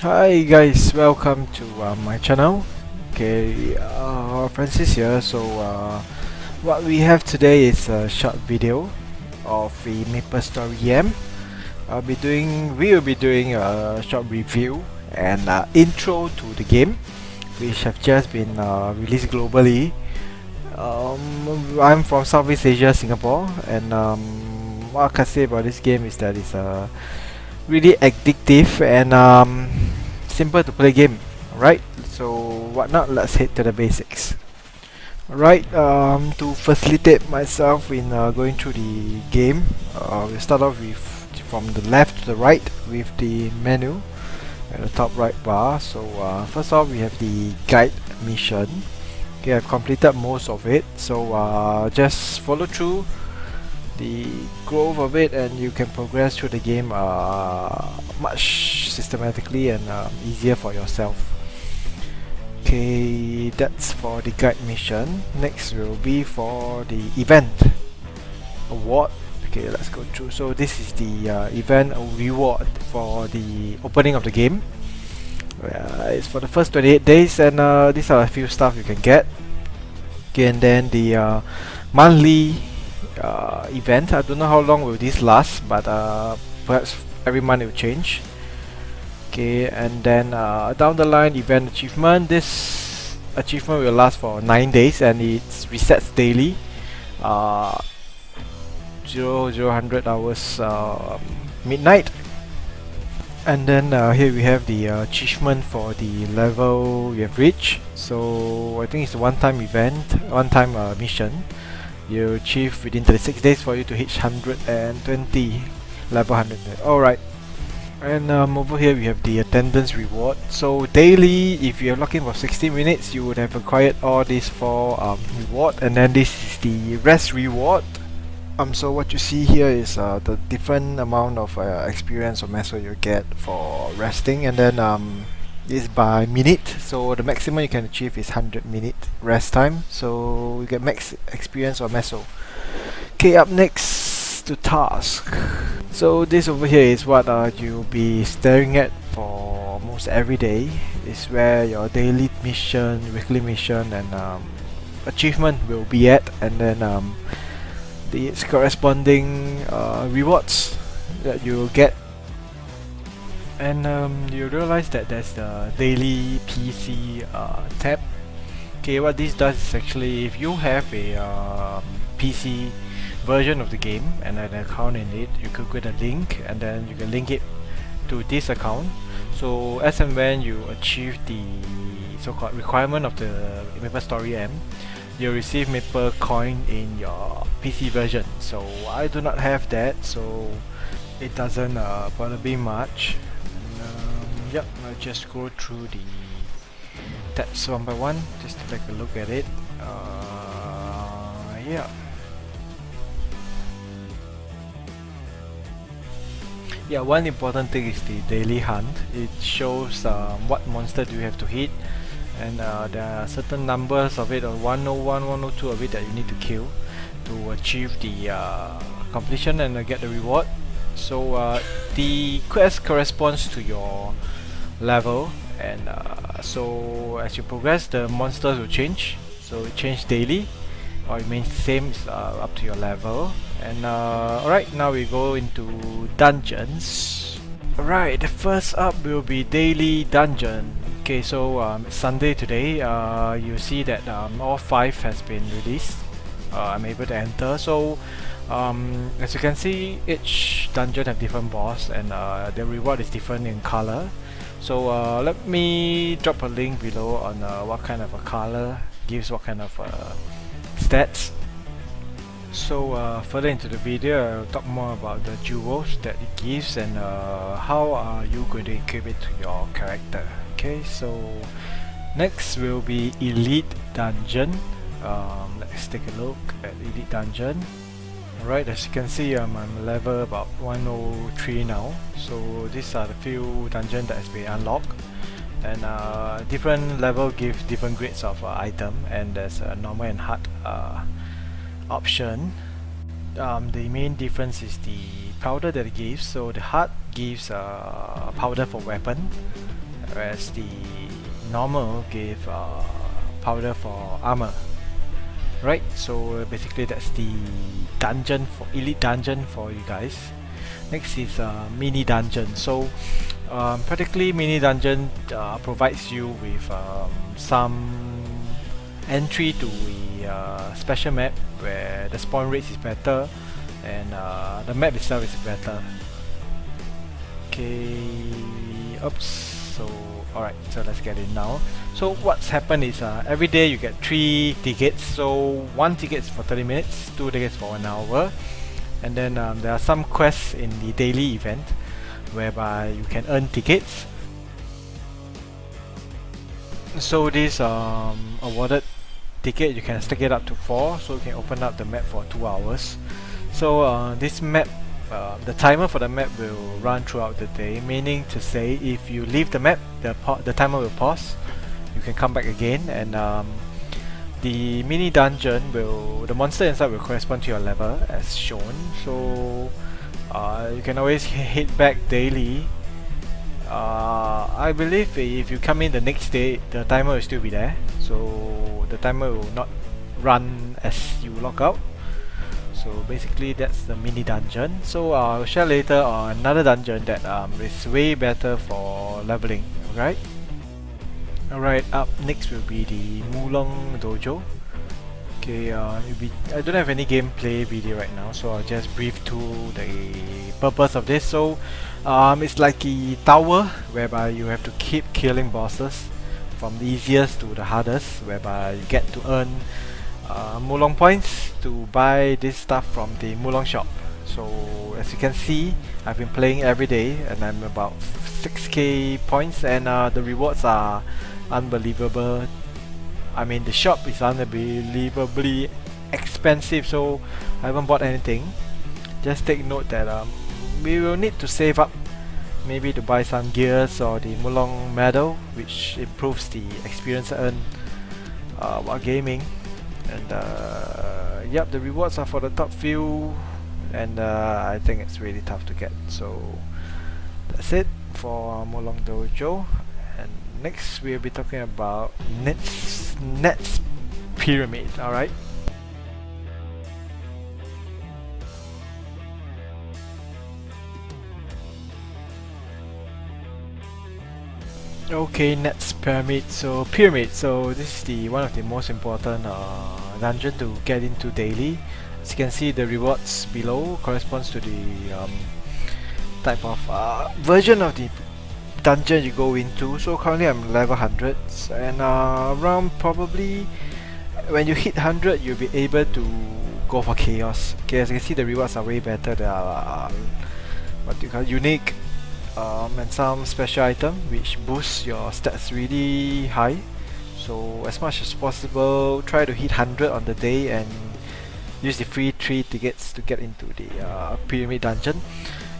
Hi guys, welcome to my channel. Okay, Francis here. What we have today is a short video of the MapleStoryM. We will be doing a short review and intro to the game, which have just been released globally. I'm from Southeast Asia, Singapore, and what I can say about this game is that it's really addictive and simple to play game. Alright, so what not, let's head to the basics. Alright, to facilitate myself in going through the game, we'll start off with from the left to the right with the menu at the top right bar. First off, we have the guide mission. Okay, I've completed most of it, so just follow through the growth of it and you can progress through the game much systematically and easier for yourself. Okay, that's for the guide mission. Next will be for the event award. Okay, let's go through. So this is the event reward for the opening of the game. It's for the first 28 days and these are a few stuff you can get. Okay, and then the monthly event. I don't know how long will this last, but perhaps every month it will change. Okay, and then down the line, event achievement. This achievement will last for 9 days and it resets daily. 0000 hours midnight. And then here we have the achievement for the level we have reached. So I think it's a one-time event, one-time mission. You achieve within 36 days for you to hit 120, level 100. Alright. And over here we have the attendance reward. So daily, if you're looking for 60 minutes, you would have acquired all these 4 reward. And then this is the rest reward. So what you see here is the different amount of experience or muscle you get for resting, and then is by minute. So the maximum you can achieve is 100 minute rest time. So you get max experience or muscle. Okay, up next to task. So this over here is what you'll be staring at for almost every day. Is where your daily mission, weekly mission, and achievement will be at, and then the corresponding rewards that you'll get. And you realize that there's the daily PC tab. Okay, what this does is actually, if you have a PC version of the game and an account in it, you could get a link and then you can link it to this account. So as and when you achieve the so-called requirement of the MapleStoryM, you'll receive Maple coin in your PC version. So I do not have that, so it doesn't bother me much. Yep, I'll just go through the tabs one by one just to take a look at it. Yeah. Yeah, one important thing is the daily hunt. It shows what monster do you have to hit, and there are certain numbers of it, or 101, 102 of it that you need to kill to achieve the completion and get the reward. So the quest corresponds to your level, and so as you progress, the monsters will change. So it changes daily, or it remains the same. It's up to your level. And alright, now we go into dungeons. Alright, the first up will be daily dungeon. Okay, so it's Sunday today. You see that all 5 has been released. I'm able to enter. So as you can see, each dungeon have different boss, and the reward is different in color. So let me drop a link below on what kind of a color gives what kind of stats. So further into the video, I'll talk more about the jewels that it gives and how are you going to equip it to your character. Okay, so next will be Elite Dungeon. Let's take a look at Elite Dungeon. Alright, as you can see, I'm level about 103 now. So these are the few dungeons that has been unlocked, and different level give different grades of item, and there's a normal and hard option. The main difference is the powder that it gives. So the hard gives powder for weapon, whereas the normal give powder for armor. Right, so basically that's the dungeon for elite dungeon for you guys. Next is mini dungeon. So practically mini dungeon provides you with some entry to a special map where the spawn rate is better and the map itself is better. Okay, oops. So alright, so let's get in now. So what's happened is every day you get 3 tickets. So 1 ticket is for 30 minutes, 2 tickets for 1 hour, and then there are some quests in the daily event whereby you can earn tickets. So this awarded ticket you can stack it up to 4, so you can open up the map for 2 hours. So this map, the timer for the map will run throughout the day, meaning to say if you leave the map, the timer will pause. You can come back again, and the mini dungeon the monster inside will correspond to your level as shown. So you can always hit back daily. I believe if you come in the next day, the timer will still be there, so the timer will not run as you log out. So basically that's the mini dungeon. So I'll share later on another dungeon that is way better for leveling. Alright, up next will be the Mulong Dojo. Okay, I don't have any gameplay video right now, so I'll just brief through the purpose of this. So it's like a tower whereby you have to keep killing bosses from the easiest to the hardest, whereby you get to earn Mulong points to buy this stuff from the Mulong shop. So as you can see, I've been playing every day and I'm about 6k points, and the rewards are unbelievable. I mean, the shop is unbelievably expensive, so I haven't bought anything. Just take note that we will need to save up, maybe to buy some gears or the Mulong medal, which improves the experience earned while gaming. And yep, the rewards are for the top few, and I think it's really tough to get. So that's it for Mulong Dojo. And next we'll be talking about Net's Pyramid. Alright. Okay, Net's Pyramid. So this is the one of the most important dungeon to get into daily. As you can see, the rewards below corresponds to the type of version of the dungeon you go into. So currently I'm level 100, and around probably when you hit 100 you'll be able to go for chaos. Okay, as you can see, the rewards are way better. There are what do you call it, unique and some special item which boosts your stats really high. So as much as possible, try to hit 100 on the day and use the free 3 tickets to get into the pyramid dungeon.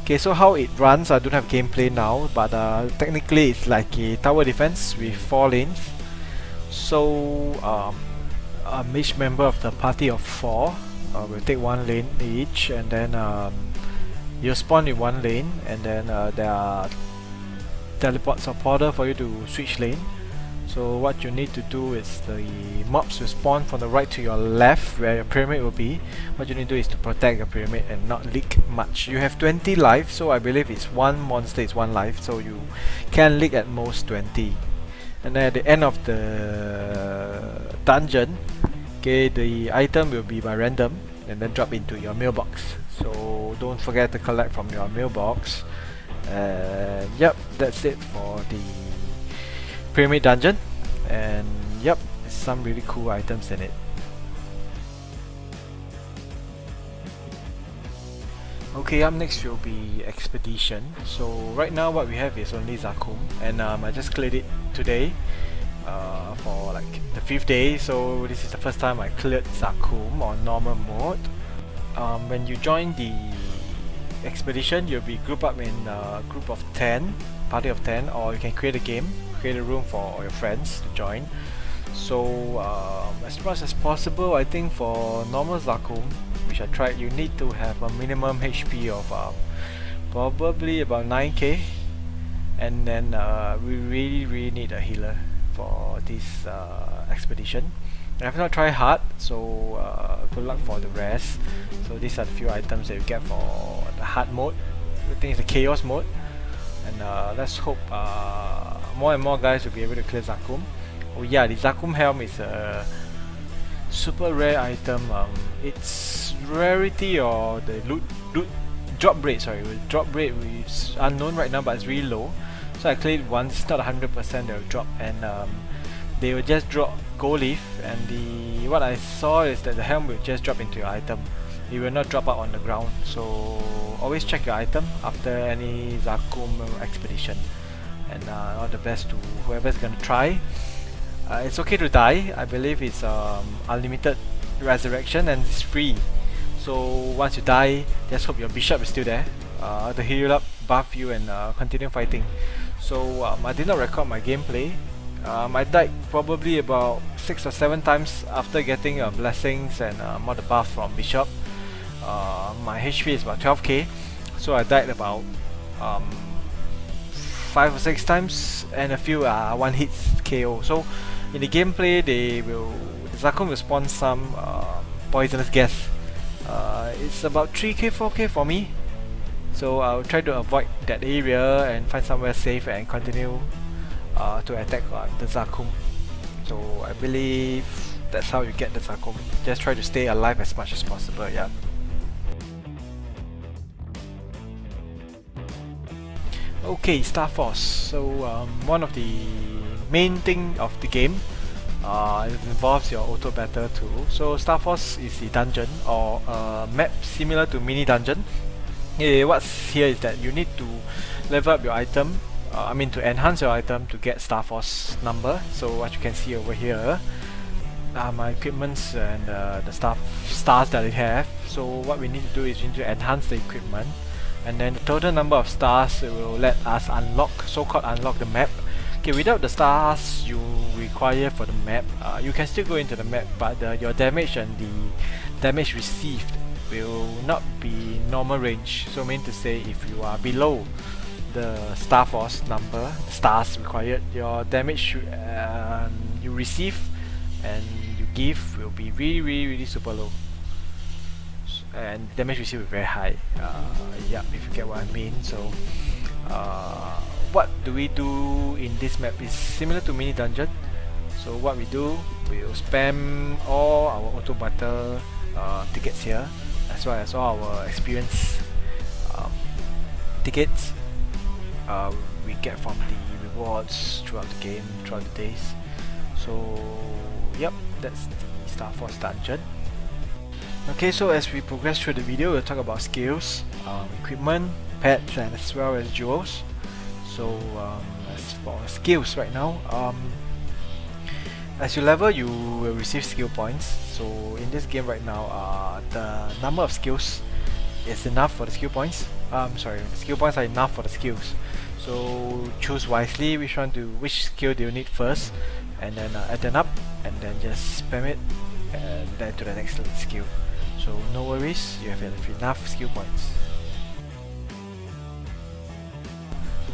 Okay, so how it runs, I don't have gameplay now, but technically it's like a tower defense with 4 lanes. So each member of the party of 4 will take 1 lane each, and then you spawn in 1 lane, and then there are teleports or portal for you to switch lane. So what you need to do is the mobs will spawn from the right to your left where your pyramid will be. What you need to do is to protect your pyramid and not leak much. You have 20 life, so I believe it's 1 monster is 1 life, so you can leak at most 20. And then at the end of the dungeon, okay, the item will be by random and then drop into your mailbox. So don't forget to collect from your mailbox. And yep, that's it for the pyramid dungeon, and yep, some really cool items in it. Okay, up next will be Expedition. So right now what we have is only Zakum, and I just cleared it today for like the 5th day. So this is the first time I cleared Zakum on normal mode. When you join the expedition, you'll be grouped up in a group of 10, party of 10, or you can create a game, create a room for your friends to join. So as much as possible, I think for normal Zakum, which I tried, you need to have a minimum HP of probably about 9k, and then we really need a healer for this expedition. I have not tried hard, so good luck for the rest. So these are the few items that you get for the hard mode. I think it's the chaos mode, and let's hope more and more guys will be able to clear Zakum. Oh yeah, the Zakum helm is a super rare item. Its rarity or the loot drop rate, sorry, drop rate is unknown right now, but it's really low. So I cleared it once. It's not 100% they'll drop, and they will just drop gold leaf, and the what I saw is that the helm will just drop into your item. It will not drop out on the ground, so always check your item after any Zakum expedition. And all the best to whoever's gonna try. It's okay to die. I believe it's unlimited resurrection and it's free. So once you die, just hope your bishop is still there to heal you up, buff you, and continue fighting. So I did not record my gameplay. I died probably about 6 or 7 times after getting blessings and more the buff from bishop. My HP is about 12k, so I died about 5 or 6 times, and a few one hits KO. So in the gameplay, the Zakum will spawn some poisonous gas. It's about 3k 4k for me, so I'll try to avoid that area and find somewhere safe and continue to attack the Zakum. So I believe that's how you get the Zakum. Just try to stay alive as much as possible. Yeah. Okay, Star Force. So one of the main thing of the game, it involves your auto battle tool. So Star Force is the dungeon or map similar to mini dungeon. What's here is that you need to level up your item. I mean to enhance your item to get Star Force number. So what you can see over here, my equipments and the stars that I have. So what we need to do is we need to enhance the equipment, and then the total number of stars will let us unlock, so-called unlock the map. Okay, without the stars you require for the map, you can still go into the map, but your damage and the damage received will not be normal range. So mean to say, if you are below the Star Force number, stars required, your damage you receive and you give will be really super low, and damage received will be very high. Yeah, if you get what I mean. So what do we do in this map is similar to mini dungeon. So what we do, we'll spam all our auto battle tickets here, as well as all our experience tickets we get from the rewards throughout the game, throughout the days. So yep, that's the Star Force dungeon. Okay, so as we progress through the video, we'll talk about skills, equipment, pets, and as well as jewels. So as for skills right now, as you level, you will receive skill points. So in this game right now, the number of skills is enough for the skill points. Sorry, the skill points are enough for the skills. So choose wisely which skill do you need first, and then add them up, and then just spam it, and then to the next skill. So no worries, you have enough skill points.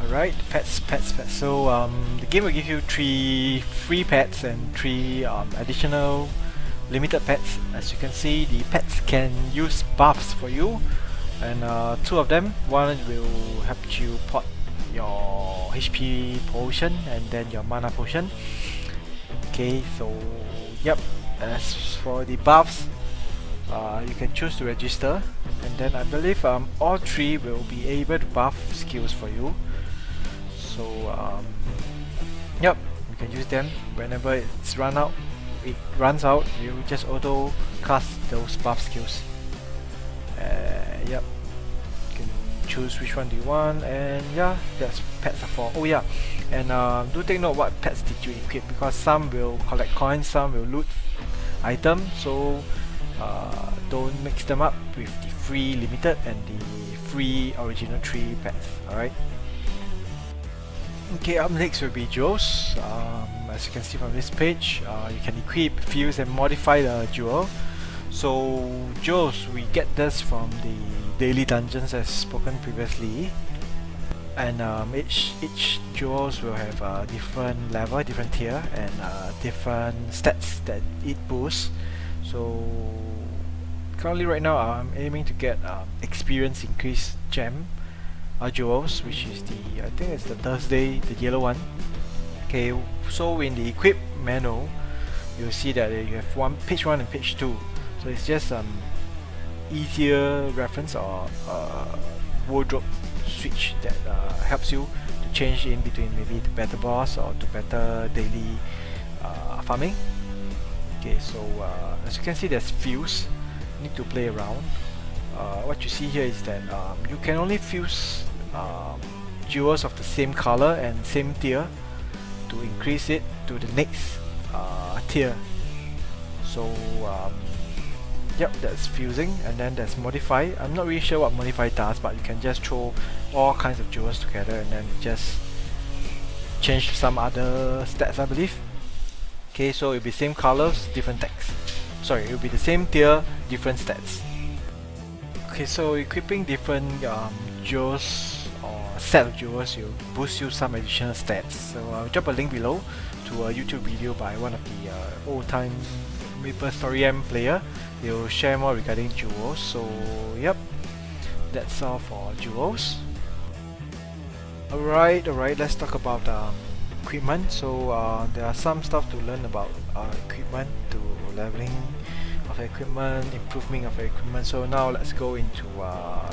Alright, pets. So the game will give you 3 free pets and 3 additional limited pets. As you can see, the pets can use buffs for you, and 2 of them. One will help you pot your HP potion and then your mana potion. Okay, so yep. As for the buffs, you can choose to register, and then I believe all 3 will be able to buff skills for you. So yep, you can use them whenever it runs out. You just auto cast those buff skills. Yep, you can choose which one do you want, and yeah, that's pets are for. Oh yeah, and do take note what pets did you equip, because some will collect coins, some will loot items. So don't mix them up with the free limited and the free original 3 pets. Alright. Okay, up next will be jewels. As you can see from this page, you can equip, fuse, and modify the jewel. So jewels, we get this from the daily dungeons as spoken previously. and each jewels will have a different level, different tier, and different stats that it boosts. So currently right now I'm aiming to get experience increase gem jewels, which is the, I think it's the Thursday, the yellow one. Okay, so in the equip menu you'll see that you have page 1 and page 2, so it's just easier reference or wardrobe switch that helps you to change in between maybe the better boss or to better daily farming. Okay, so as you can see, there's fuse. You need to play around. What you see here is that you can only fuse jewels of the same color and same tier to increase it to the next tier. So yep, that's fusing, and then there's modify. I'm not really sure what modify does, but you can just throw all kinds of jewels together and then just change some other stats, I believe. Okay, so it'll be same colors, different text. Sorry, it'll be the same tier, different stats. Okay, so equipping different jewels or set of jewels will boost you some additional stats. So I'll drop a link below to a YouTube video by one of the old-time MapleStoryM player. They'll share more regarding jewels. So yep, that's all for jewels. Alright, let's talk about equipment. So there are some stuff to learn about equipment, to leveling of equipment, improvement of equipment. So now let's go into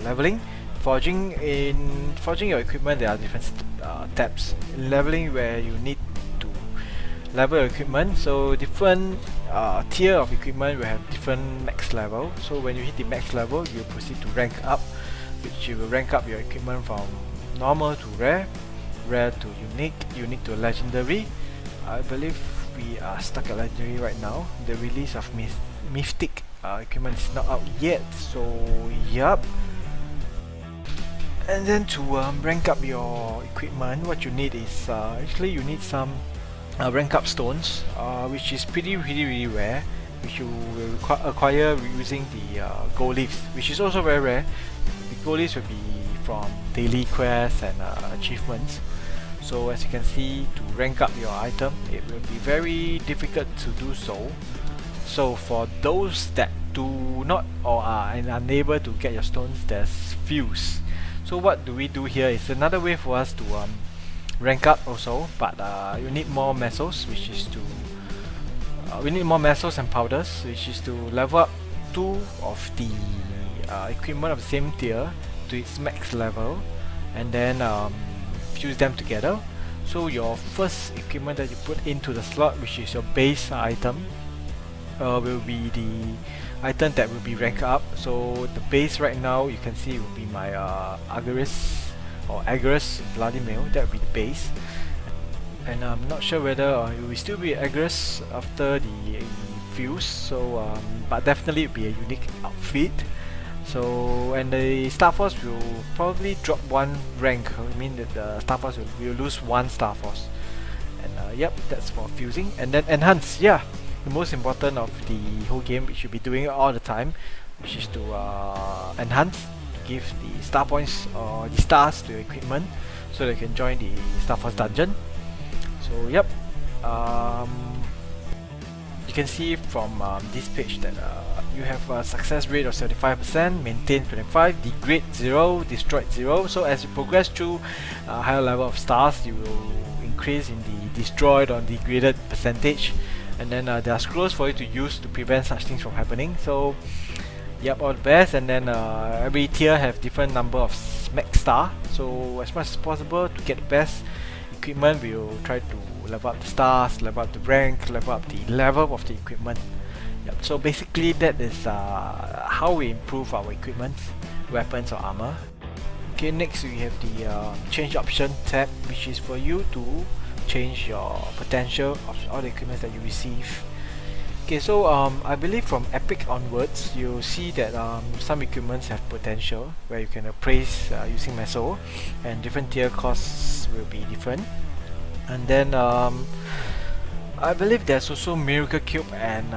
leveling. Forging. In forging your equipment, there are different tabs. In leveling, where you need to level your equipment, so different tier of equipment will have different max level. So when you hit the max level, you proceed to rank up, which you will rank up your equipment from normal to rare, rare to unique, unique to legendary. I believe we are stuck at legendary right now. The release of Mystic equipment is not out yet, so yup. And then to rank up your equipment, what you need is actually you need some rank up stones, which is really rare, which you will acquire using the gold leaves, which is also very rare. The gold leaves will be from daily quests and achievements. So as you can see, to rank up your item, it will be very difficult to do so. So for those that do not or are unable to get your stones, there's fuse. So what do we do here is another way for us to rank up also, but you need more mesos, which is to we need more mesos and powders, which is to level up 2 of the equipment of the same tier to its max level, and then fuse them together. So your first equipment that you put into the slot, which is your base item, will be the item that will be ranked up. So the base right now, you can see, will be my Agaris or Agris Bloody Mail. That will be the base, and I'm not sure whether it will still be Agris after the fuse. So but definitely it will be a unique outfit. So, and the Star Force will probably drop 1 rank. I mean that the Star Force will lose 1 Star Force. And yep, that's for fusing. And then enhance, yeah, the most important of the whole game, which you'll be doing it all the time, which is to enhance, to give the star points or the stars to your equipment, so they can join the Star Force dungeon. So yep, you can see from this page that you have a success rate of 75%, maintain 25%, degrade 0, destroyed 0. So as you progress through a higher level of stars, you will increase in the destroyed or degraded percentage. And then there are scrolls for you to use to prevent such things from happening. So yep, all the best. And then every tier have different number of max star. So as much as possible to get the best equipment, we'll try to level up the stars, level up the rank, level up the level of the equipment. Yep. So basically that is how we improve our equipment, weapons or armor. Okay, next we have the change option tab, which is for you to change your potential of all the equipment that you receive. Okay, so I believe from epic onwards, you'll see that some equipments have potential where you can appraise using meso, and different tier costs will be different. And then I believe there's also miracle cube and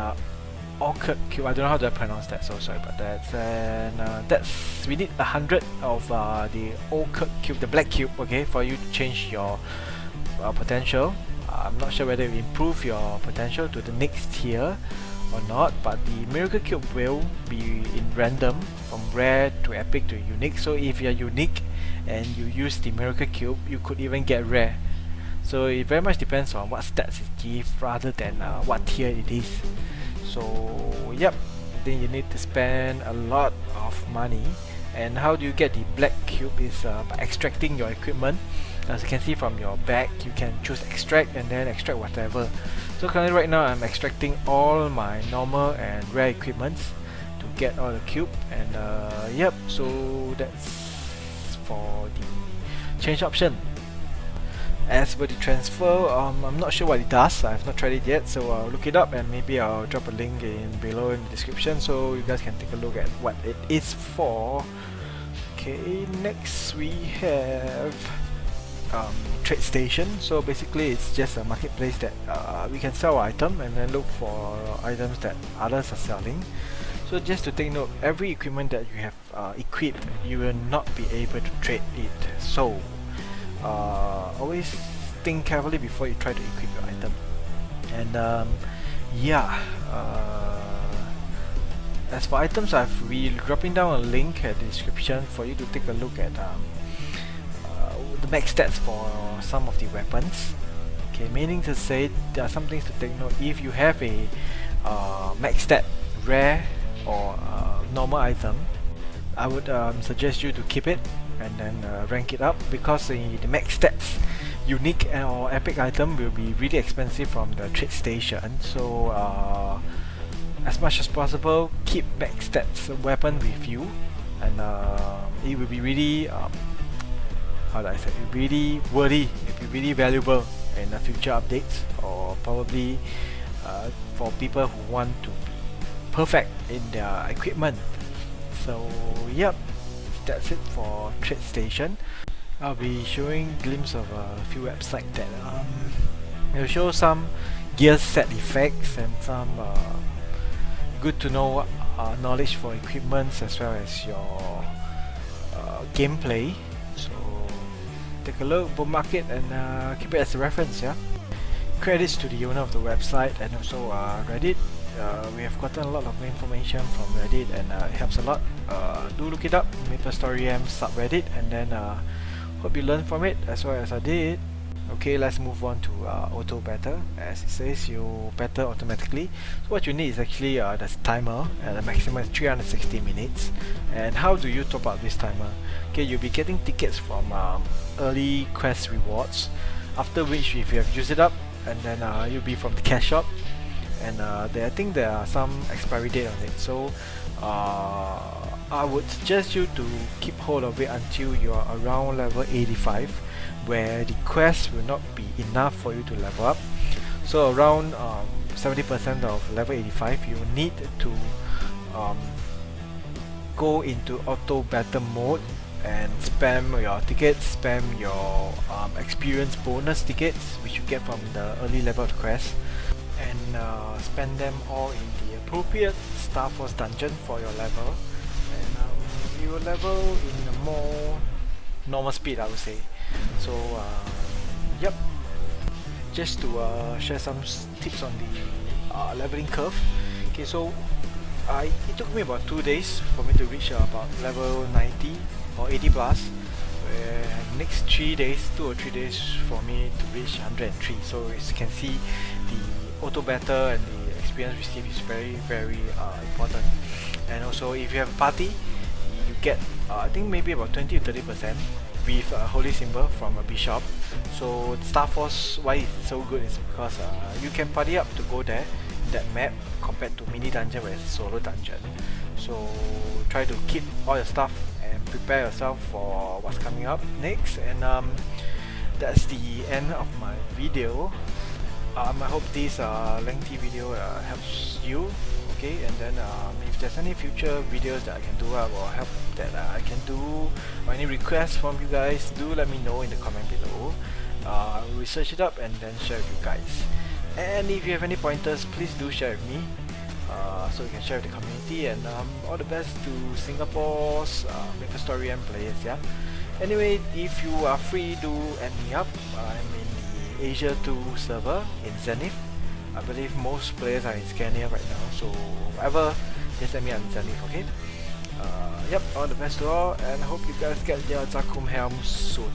orchid cube. I don't know how to pronounce that, so sorry about that. And we need 100 of the orchid cube, the black cube, okay, for you to change your potential. I'm not sure whether it will improve your potential to the next tier or not, but the miracle cube will be in random from rare to epic to unique. So if you're unique and you use the miracle cube, you could even get rare. So it very much depends on what stats it gives rather than what tier it is. So yep, I think you need to spend a lot of money. And how do you get the black cube is by extracting your equipment. As you can see from your bag, you can choose extract and then extract whatever. So currently right now I'm extracting all my normal and rare equipments to get all the cube. And yep, so that's for the change option. As for the transfer, I'm not sure what it does. I've not tried it yet, so I'll look it up and maybe I'll drop a link below in the description so you guys can take a look at what it is for. Okay, next we have trade station. So basically it's just a marketplace that we can sell our item and then look for items that others are selling. So just to take note, every equipment that you have equipped, you will not be able to trade it. So always think carefully before you try to equip your item. And yeah, as for items, I've been dropping down a link at the description for you to take a look at the max stats for some of the weapons. Okay, meaning to say there are some things to take note. If you have a max stat rare or normal item, I would suggest you to keep it and then rank it up, because the max stats unique or epic item will be really expensive from the trade station. So as much as possible, keep max stats weapon with you, and it will be really how do I say, it will be really worthy, it will be really valuable in the future updates, or probably for people who want to be perfect in their equipment. So yep, that's it for trade station. I'll be showing glimpse of a few websites that will show some gear set effects and some good to know knowledge for equipments as well as your gameplay. So take a look, bookmark it, and keep it as a reference. Yeah. Credits to the owner of the website and also Reddit. We have gotten a lot of information from Reddit, and it helps a lot. Do look it up, MapleStoryM subreddit, and then hope you learn from it as well as I did. Okay, let's move on to auto battle. As it says, you battle automatically. So what you need is actually this timer, and the maximum is 360 minutes. And how do you top up this timer? Okay, you'll be getting tickets from early quest rewards, after which if you have used it up, and then you'll be from the cash shop. And I think there are some expiry date on it, so I would suggest you to keep hold of it until you are around level 85, where the quest will not be enough for you to level up. So around 70% of level 85, you need to go into auto battle mode and spam your tickets, spam your experience bonus tickets which you get from the early level of the quest, and spend them all in the appropriate Star Force dungeon for your level, and you will level in a more normal speed, I would say. So yep, just to share some tips on the leveling curve. Okay, so it took me about 2 days for me to reach about level 90 or 80 plus, where next 3 days, 2 or 3 days for me to reach 103. So as you can see, the auto battle and the experience received is very important. And also if you have a party, you get I think maybe about 20 to 30% with a holy symbol from a bishop. So Star Force, why it's so good is because you can party up to go there in that map compared to mini dungeon where it's a solo dungeon. So try to keep all your stuff and prepare yourself for what's coming up next. And that's the end of my video. I hope this lengthy video helps you. Okay, and then if there's any future videos that I can do or help that I can do, or any requests from you guys, do let me know in the comment below. I will research it up and then share with you guys. And if you have any pointers, please do share with me. so you can share with the community, and all the best to Singapore's MapleStoryM players. Yeah. Anyway, if you are free, do add me up. I'm in the Asia 2 server in Zenith. I believe most players are in Scania right now, so whatever, just let me on Zenith, okay? Yep, all the best to all, and I hope you guys get your Zakum helm soon.